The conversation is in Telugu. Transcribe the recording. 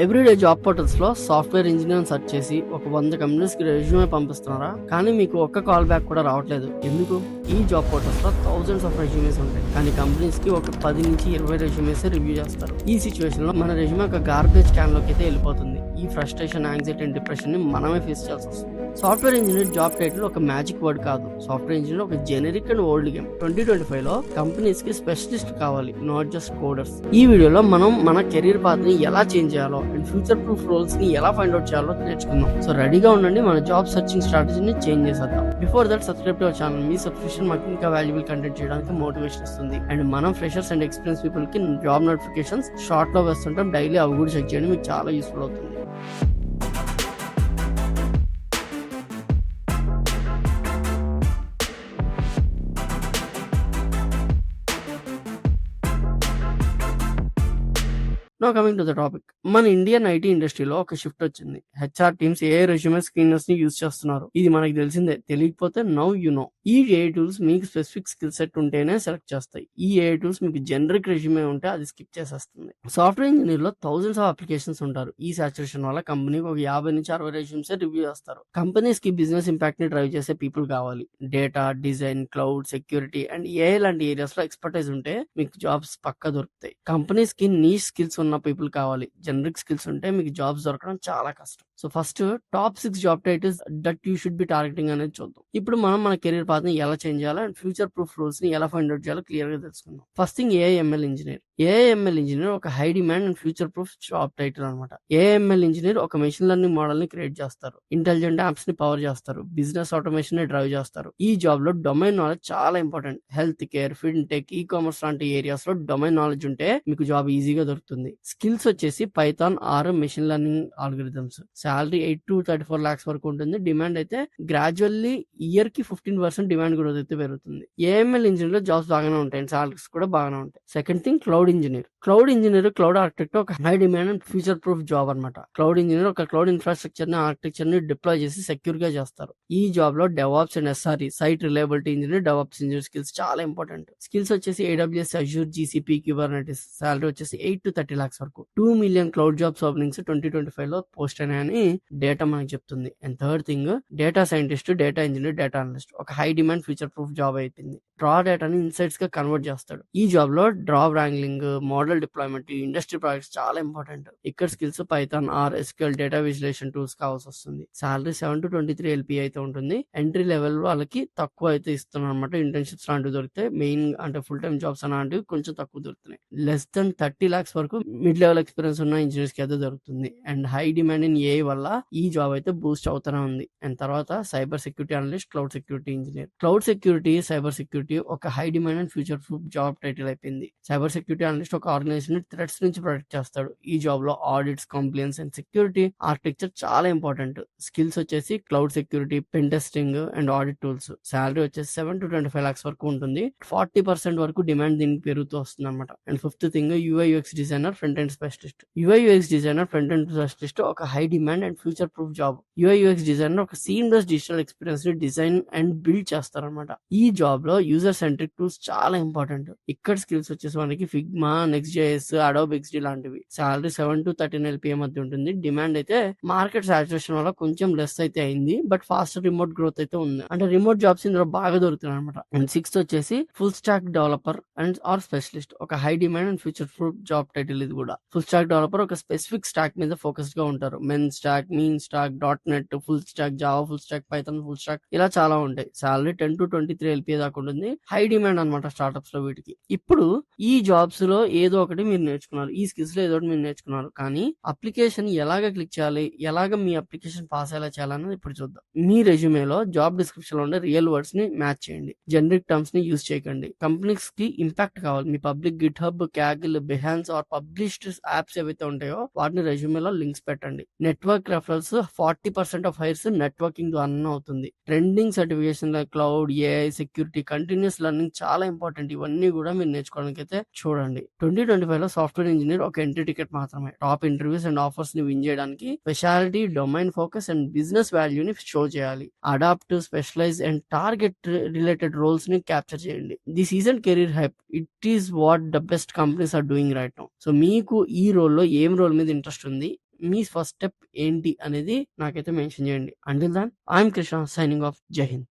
ఎవ్రీడే జాబ్ పోర్టల్స్ లో సాఫ్ట్వేర్ ఇంజనీర్ సెర్చ్ చేసి ఒక 100 కంపెనీస్ కి రెజ్యూమే పంపిస్తున్నారా, కానీ మీకు ఒక్క కాల్ బ్యాక్ కూడా రావట్లేదు. ఎందుకు? ఈ జాబ్ పోర్టల్స్ లో థౌసండ్స్ ఆఫ్ రెజ్యూమేస్ ఉంటాయి, కానీ కంపెనీస్ కి ఒక 10 నుంచి 20 రెజ్యూమేస్ రివ్యూ చేస్తారు. ఈ సిచ్యువేషన్ లో మన రెజ్యూమే ఒక గార్బేజ్ క్యాన్ లోకి అయితే వెళ్ళిపోతుంది. ఈ ఫ్రస్ట్రేషన్, యాంగ్జైటీ అండ్ డిప్రెషన్ ని మనమే ఫేస్ చేయాల్సి వస్తుంది. సాఫ్ట్వేర్ ఇంజనీర్ జాబ్ టైటిల్ ఒక మ్యాజిక్ వర్డ్ కాదు. సాఫ్ట్వేర్ ఇంజనీర్ ఒక జెనరిక్ అండ్ ఓల్డ్ గేమ్. 2025 లో కంపెనీస్ కి స్పెషలిస్ట్ కావాలి, నాట్ జస్ట్ కోడర్స్. ఈ వీడియోలో మనం మన కెరీర్ పాత్ ని ఎలా చేంజ్ చేయాలో అండ్ ఫ్యూచర్ ప్రూఫ్ రోల్స్ ని ఎలా ఫైండ్ అవుట్ చేయాలో నేర్చుకుందాం. సో రెడీగా ఉండండి, మన జాబ్ సర్చింగ్ స్ట్రాటజీని చేంజ్ చేసేద్దాం. Before that, subscribe to our channel. Me subscription మాకు ఇంకా వాల్యుబుల్ కంటెంట్ చేయడానికి మోటివేషన్ ఇస్తుంది. అండ్ మనం ఫ్రెషర్స్ అండ్ ఎక్స్పీరియన్స్ పీపుల్ కి జాబ్ నోటిఫికేషన్స్ షార్ట్ లో వేస్తుంటాం. డైలీ అవి కూడా చెక్ చేయండి, మీకు చాలా యూస్ఫుల్ అవుతుంది. Now coming to the topic. మన ఇండియన్ ఐటీ ఇండస్ట్రీలో ఒక షిఫ్ట్ వచ్చింది. HR teams AI resume screeners ని యూజ్ చేస్తున్నారు. ఇది మనకి తెలిసిందే. తెలియకపోతే నౌ యు నో. ఈ ఏఐ టూల్స్ మీకు స్పెసిఫిక్ స్కిల్ సెట్ ఉంటేనే సెలెక్ట్ చేస్తాయి. ఈ ఏఐ టూల్స్ మీకు జనరిక్ రెజ్యూమే ఉంటే అది స్కిప్ చేసేస్తుంది. సాఫ్ట్వేర్ ఇంజనీర్ లో థౌసండ్స్ ఆఫ్ అప్లికేషన్స్ ఉంటారు. ఈ సాచురేషన్ వల్ల కంపెనీకి ఒక 50 నుంచి 60 రెజ్యూమ్స్ రివ్యూ చేస్తారు. కంపెనీస్ కి బిజినెస్ ఇంపాక్ట్ ని డ్రైవ్ చేసే పీపుల్ కావాలి. Data, design, cloud, security and AI లాంటి ఏరియాస్ లో ఎక్స్పర్టైజ్ ఉంటే మీకు జాబ్స్ పక్కా దొరుకుతాయి. కంపెనీస్ కి నీష్ స్కిల్స్ ఉన్న పీపుల్ కావాలి. జనరిక్ స్కిల్స్ ఉంటే మీకు జాబ్స్ దొరకడం చాలా కష్టం. So first top 6 job titles that you should be targeting అనేది చూద్దాం. ఇప్పుడు మనం మన కెరీర్ పాత్ ని ఎలా చేంజ్ చేయాలో అండ్ ఫ్యూచర్ ప్రూఫ్ రోల్స్ ని ఎలా ఫైండ్ అవుట్ చేయాలో క్లియర్ గా తెలుసుకుందాం. First thing, AIML engineer. AIML engineer ఒక high demand and future proof job title అనమాట. ఏఐఎంఎల్ ఇంజనీర్ ఒక మెషిన్ లెర్నింగ్ మోడల్ ని క్రియేట్ చేస్తారు. ఇంటెలిజెంట్ యాప్స్ ని పవర్ చేస్తారు. బిజినెస్ ఆటోమేషన్ ని డ్రైవ్ చేస్తారు. ఈ జాబ్ లో డొమైన్ నాలెడ్జ్ చాలా important. Healthcare, fintech, e commerce లాంటి ఏరియాస్ లో డొమైన్ నాలెడ్జ్ ఉంటే మీకు జాబ్ ఈజీగా దొరుకుతుంది. స్కిల్స్ వచ్చేసి Python or machine learning algorithms. Salary 8 to 34 lakhs వరకు ఉంటుంది. డిమాండ్ అయితే గ్రాడ్యువల్లీ ఇయర్ కి 15% డిమాండ్ గ్రోత్ అయితే పెరుగుతుంది. ఏఎంఎల్ ఇంజనీర్ లో జాబ్స్ బాగానే ఉంటాయి, సాలరీస్ కూడా బాగానే ఉంటాయి. Second thing, cloud engineer. Cloud engineer, cloud architect ఒక high demand and future proof job అనమాట. క్లౌడ్ ఇంజనీర్ ఒక క్లౌడ్ ఇన్ఫ్రాస్ట్రక్చర్ ని, ఆర్కిటెక్చర్ ని డిప్లాయ్ చేసి సెక్యూర్ గా చేస్తారు. ఈ జాబ్ లో devops and SRE, site reliability engineer, devops engineer skills చాలా ఇంపార్టెంట్. స్కిల్స్ వచ్చేసి AWS, Azure, GCP, Kubernetes. Salary వచ్చేసి 8 to 30 lakhs వరకు. 2 million క్లౌడ్ జాబ్స్ ఓపెనింగ్స్ 2025 లో పోస్ట్ అయినాయని డేటా మనకి చెప్తుంది. And third thing, data scientist, data engineer, data analyst ఒక high demand future proof job అయిపోయింది. డ్రా డేటాని ఇన్సైట్స్ గా కన్వర్ట్ చేస్తాడు. ఈ జాబ్ లో data wrangling, model deployment, industry projects చాలా ఇంపార్టెంట్. ఇక్కడ skills Python or SQL data visualization tools కావాల్సి వస్తుంది. సాలరీ 7 to 23 LP అయితే ఉంటుంది. ఎంట్రీ లెవెల్ వాళ్ళకి తక్కువ అయితే ఇస్తున్నారు అనమాట. ఇంటర్న్షిప్స్ లాంటివి దొరికితే, మెయిన్ అంటే ఫుల్ టైమ్ జాబ్స్ అలాంటివి కొంచెం తక్కువ దొరుకుతున్నాయి. లెస్ దెన్ 30 lakhs వరకు మిడ్ లెవెల్ ఎక్స్పీరియన్స్ ఉన్న ఇంజనీర్స్ కి అయితే దొరుకుతుంది. And high demand in AI వల్ల ఈ జాబ్ అయితే బూస్ట్ అవుతూనే ఉంది. అండ్ తర్వాత cyber security analyst, cloud security engineer. Cloud security, cyber security ఒక high demand and future proof job title అయిపోయింది. సైబర్ సెక్యూరిటీ అనలిస్ట్ ఒక ఆర్గనైజేషన్ థ్రెట్స్ నుంచి ప్రొటెక్ట్ చేస్తాడు. ఈ జాబ్ లో audits, compliance and security architecture చాలా ఇంపార్టెంట్. స్కిల్స్ వచ్చేసి cloud security, pen testing and audit tools. Salary వచ్చేసి 7 to 25 lakhs వరకు ఉంటుంది. 40% వరకు డిమాండ్ దీనికి పెరుగుతూ వస్తుంది అనమాట. And fifth thing, UI/UX designer, front end specialist. UI/UX designer, front end specialist ఒక high demand and future proof job. UI/UX designer ఒక సీమ్లెస్ డిజిటల్ ఎక్స్పీరియన్స్ ని డిజైన్ అండ్ బిల్డ్ చేస్తారనమాట. ఈ జాబ్ లో యూజర్ సెంట్రిక్ టూల్స్ చాలా ఇంపార్టెంట్. ఇక్కడ స్కిల్స్ వచ్చేసి మనకి ఫిగ్మా, నెక్స్ట్.js, అడోబ్ XD లాంటివి. సాలరీ 7 to 13 LPA మధ్య ఉంటుంది. డిమాండ్ అయితే మార్కెట్ సాచురేషన్ వల్ల కొంచెం లెస్ అయితే అయింది, బట్ ఫాస్ట్ రిమోట్ గ్రోత్ అయితే ఉంది. అంటే రిమోట్ జాబ్స్ ఇందులో బాగా దొరుకుతున్నాయి అనమాట. అండ్ సిక్స్త్ వచ్చేసి full stack developer and or specialist ఒక high demand and future proof job title. ఇది కూడా ఫుల్ స్టాక్ డెవలపర్ ఒక స్పెసిఫిక్ స్టాక్ మీద ఫోకస్డ్ గా ఉంటారు. మెన్ stack, MEAN stack, .NET, full stack, Java full stack, Python full stack, ఇలా చాలా ఉంటాయి. సాలరీ 10 to 23 LPA దాకా ఉంటుంది. హై డిమాండ్ అనమాట స్టార్ట్అప్స్ లో వీటికి. ఇప్పుడు ఈ జాబ్స్ లో ఏదో ఒకటి మీరు నేర్చుకున్నారు, ఈ స్కిల్స్ లో ఏదో ఒకటి మీరు నేర్చుకున్నారు, కానీ అప్లికేషన్ ఎలాగ క్లిక్ చేయాలి, ఎలాగ మీ అప్లికేషన్ పాస్ అయ్యేలా చేయాలన్నది ఇప్పుడు చూద్దాం. మీ రెజ్యూమేలో జాబ్ డిస్క్రిప్షన్ లో ఉండే రియల్ వర్డ్స్ ని మ్యాచ్ చేయండి. జనరిక్ టర్మ్స్ ని యూజ్ చేయకండి. కంపెనీస్ కి ఇంపాక్ట్ కావాలి. మీ public GitHub, Kaggle, Behance or published apps ఏవైతే ఉంటాయో వాటిని రెజ్యూమేలో లింక్స్ పెట్టండి. Network referrals 40% of hires networking ద్వారా అవుతుంది. Trending certification cloud, AI, security, continuous learning చాలా ఇంపార్టెంట్. ఇవన్నీ కూడా మీరు నేర్చుకోవడానికి అయితే చూడండి. 2025 లో సాఫ్ట్వేర్ ఇంజనీర్ ఒక ఎంట్రీ టికెట్ మాత్రమే. టాప్ ఇంటర్వ్యూస్ అండ్ ఆఫర్స్ ని విన్ చేయడానికి speciality, domain focus and business వాల్యూని షో చేయాలి. Adapt, specialise and target related roles ని క్యాప్చర్ చేయండి. This isn't career hype, it is what the best companies are doing right now. So మీకు ఈ రోల్ లో ఏం రోల్ మీద ఇంట్రెస్ట్ ఉంది, మీ ఫస్ట్ స్టెప్ ఏంటి అనేది నాకైతే మెన్షన్ చేయండి. Until then I am Krishna signing off. Jai Hind.